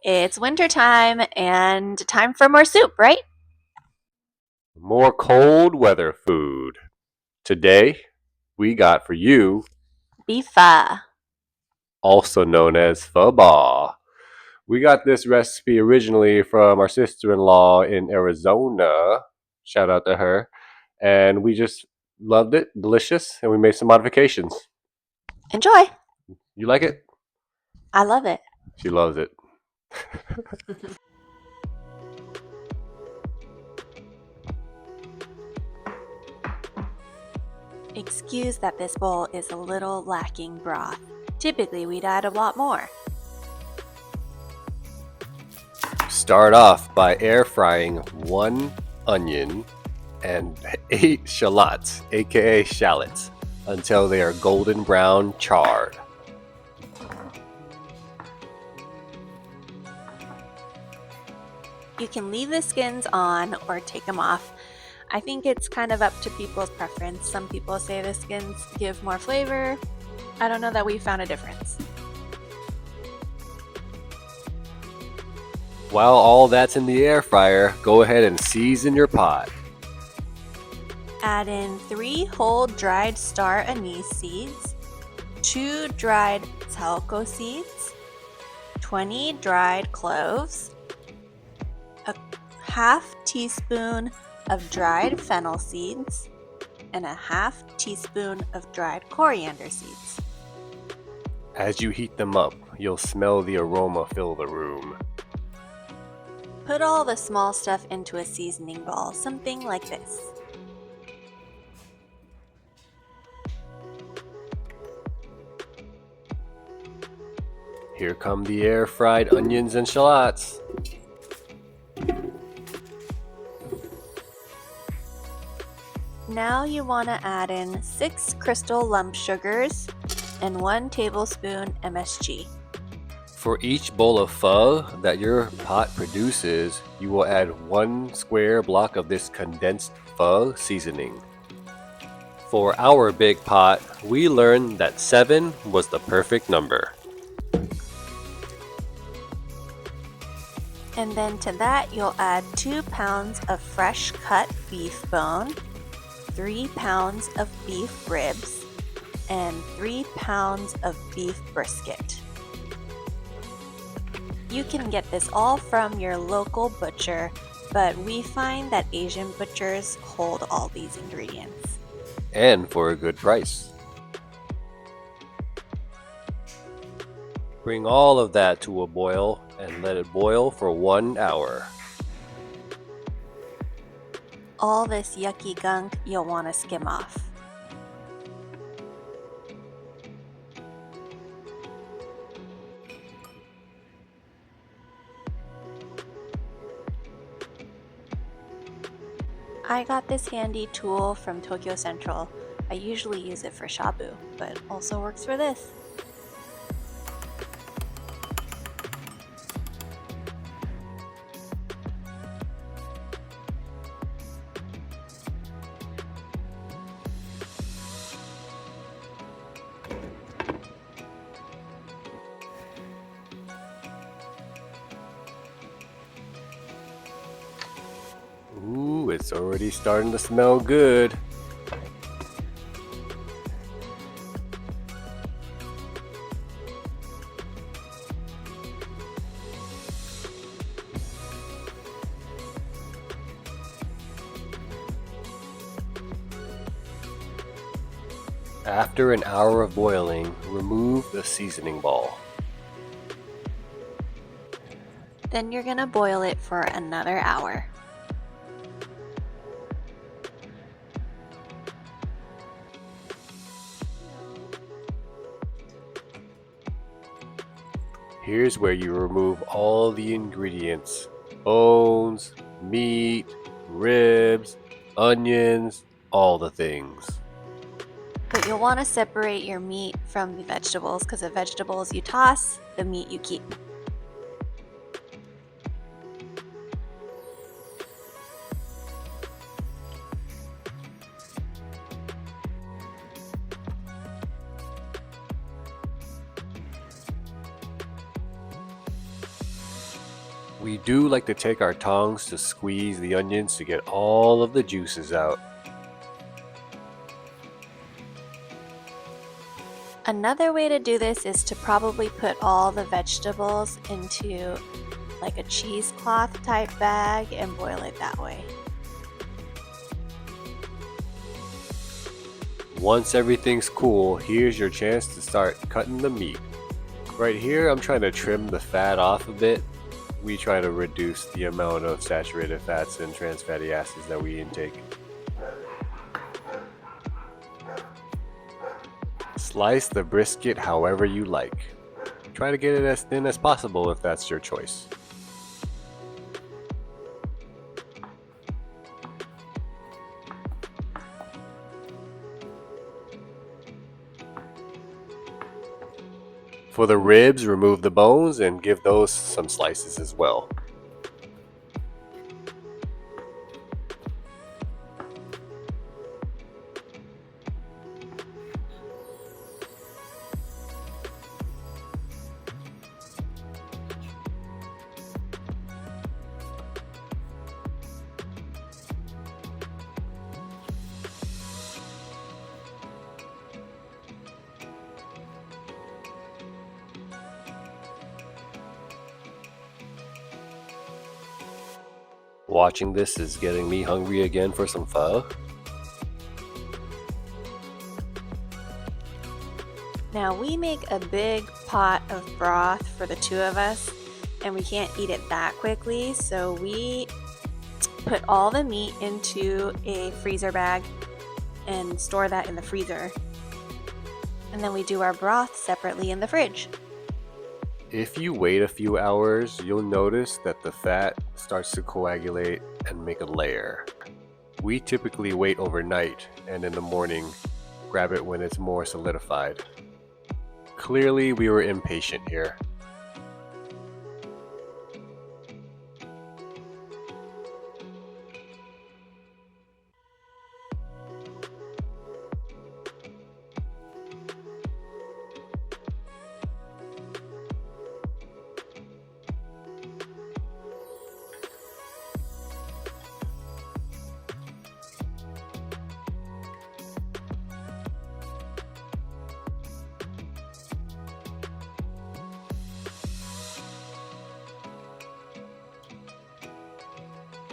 It's winter time and time for more soup, right? More cold weather food. Today, we got for you, Beef pho. also known as pho ba. We got this recipe originally from our sister in law in Arizona. Shout out to her. And we just loved it, delicious, and we made some modifications. Enjoy. You like it? I love it. She loves it. Excuse that this bowl is a little lacking broth. Typically, we'd add a lot more. Start off by air frying 1 onion and 8 shallots, aka shallots, until they are golden brown charred. You can leave the skins on or take them off. I think it's kind of up to people's preference. Some people say the skins give more flavor. I don't know that we found a difference. While all that's in the air fryer, go ahead and season your pot. Add in 3 whole dried star anise seeds, 2 dried Tsaoko seeds, 20 dried cloves, a half teaspoon of dried fennel seeds, and a half teaspoon of dried coriander seeds. As you heat them up, you'll smell the aroma fill the room. Put all the small stuff into a seasoning ball, something like this. Here come the air fried onions and shallots. Now you want to add in 6 crystal lump sugars and 1 tablespoon MSG. For each bowl of pho that your pot produces, you will add 1 square block of this condensed pho seasoning. For our big pot, we learned that 7 was the perfect number. And then to that, you'll add 2 pounds of fresh cut beef bone, 3 pounds of beef ribs, and 3 pounds of beef brisket. You can get this all from your local butcher, but we find that Asian butchers hold all these ingredients. And for a good price. Bring all of that to a boil and let it boil for 1 hour. All this yucky gunk you'll want to skim off. I got this handy tool from Tokyo Central. I usually use it for shabu, but also works for this. Ooh, it's already starting to smell good. After an hour of boiling, remove the seasoning ball. Then you're gonna boil it for another hour. Here's where you remove all the ingredients: bones, meat, ribs, onions, all the things. But you'll want to separate your meat from the vegetables because the vegetables you toss, the meat you keep. We do like to take our tongs to squeeze the onions to get all of the juices out. Another way to do this is to probably put all the vegetables into like a cheesecloth type bag and boil it that way. Once everything's cool, here's your chance to start cutting the meat. Right here, I'm trying to trim the fat off a bit. We try to reduce the amount of saturated fats and trans fatty acids that we intake. Slice the brisket however you like. Try to get it as thin as possible if that's your choice. For the ribs, remove the bones and give those some slices as well. Watching this is getting me hungry again for some pho. Now we make a big pot of broth for the two of us and we can't eat it that quickly, so we put all the meat into a freezer bag and store that in the freezer. And then we do our broth separately in the fridge. If you wait a few hours, you'll notice that the fat starts to coagulate and make a layer. We typically wait overnight and in the morning grab it when it's more solidified. Clearly, we were impatient here.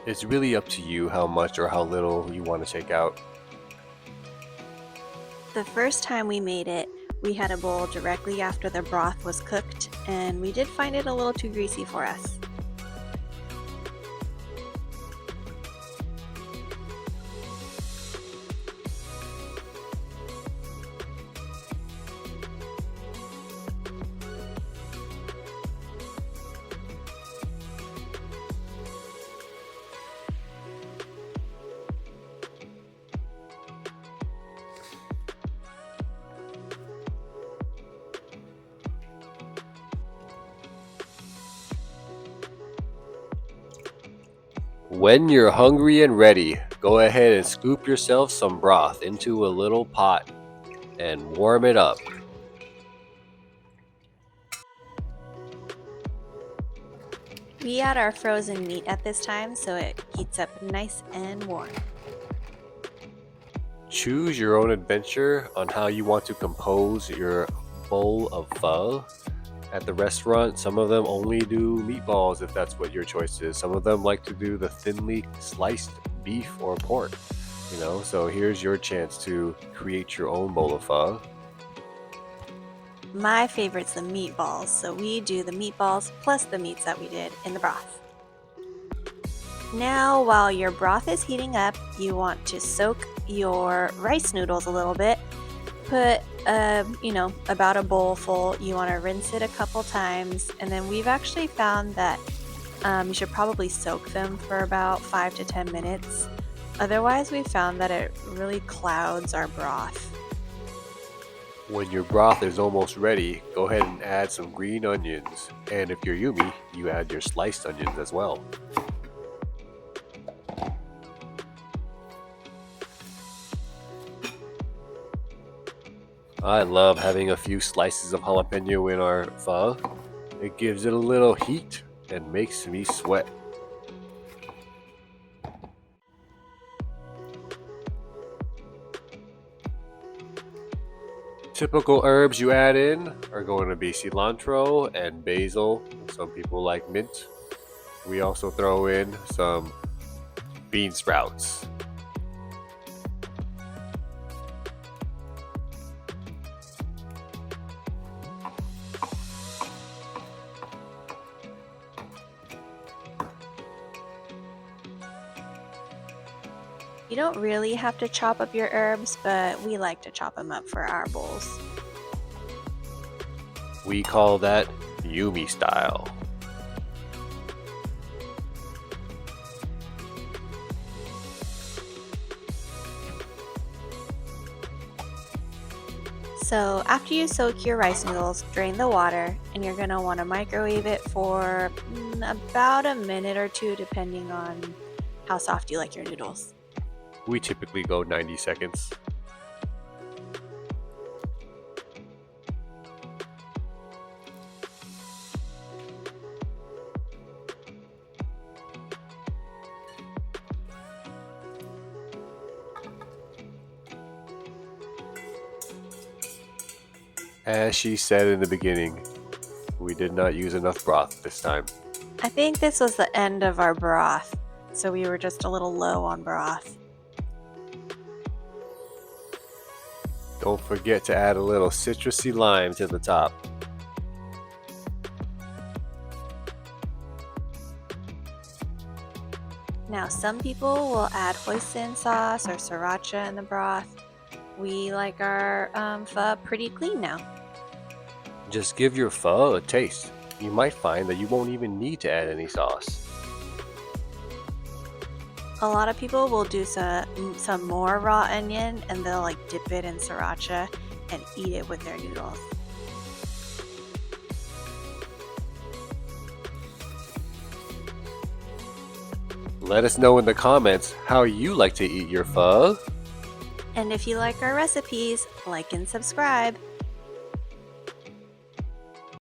It's really up to you how much or how little you want to take out. The first time we made it, we had a bowl directly after the broth was cooked, and we did find it a little too greasy for us. When you're hungry and ready, go ahead and scoop yourself some broth into a little pot and warm it up. We add our frozen meat at this time so it heats up nice and warm. Choose your own adventure on how you want to compose your bowl of pho. At the restaurant, some of them only do meatballs if that's what your choice is. Some of them like to do the thinly sliced beef or pork, so here's your chance to create your own bowl of pho. My favorite's the meatballs, so we do the meatballs plus the meats that we did in the broth. Now, while your broth is heating up, you want to soak your rice noodles a little bit. Put about a bowl full. You want to rinse it a couple times, and then we've actually found that you should probably soak them for about 5 to 10 minutes. Otherwise, we found that it really clouds our broth. When your broth is almost ready, go ahead and add some green onions, and if you're Yumi, you add your sliced onions as well. I love having a few slices of jalapeno in our pho. It gives it a little heat and makes me sweat. Typical herbs you add in are going to be cilantro and basil. Some people like mint. We also throw in some bean sprouts. You don't really have to chop up your herbs, but we like to chop them up for our bowls. We call that Yumi style. So after you soak your rice noodles, drain the water, and you're going to want to microwave it for about a minute or two, depending on how soft you like your noodles. We typically go 90 seconds. As she said in the beginning, we did not use enough broth this time. I think this was the end of our broth, so we were just a little low on broth. Don't forget to add a little citrusy lime to the top. Now some people will add hoisin sauce or sriracha in the broth. We like our pho pretty clean now. Just give your pho a taste. You might find that you won't even need to add any sauce. A lot of people will do some more raw onion and they'll like dip it in sriracha and eat it with their noodles. Let us know in the comments how you like to eat your pho. And if you like our recipes, like and subscribe.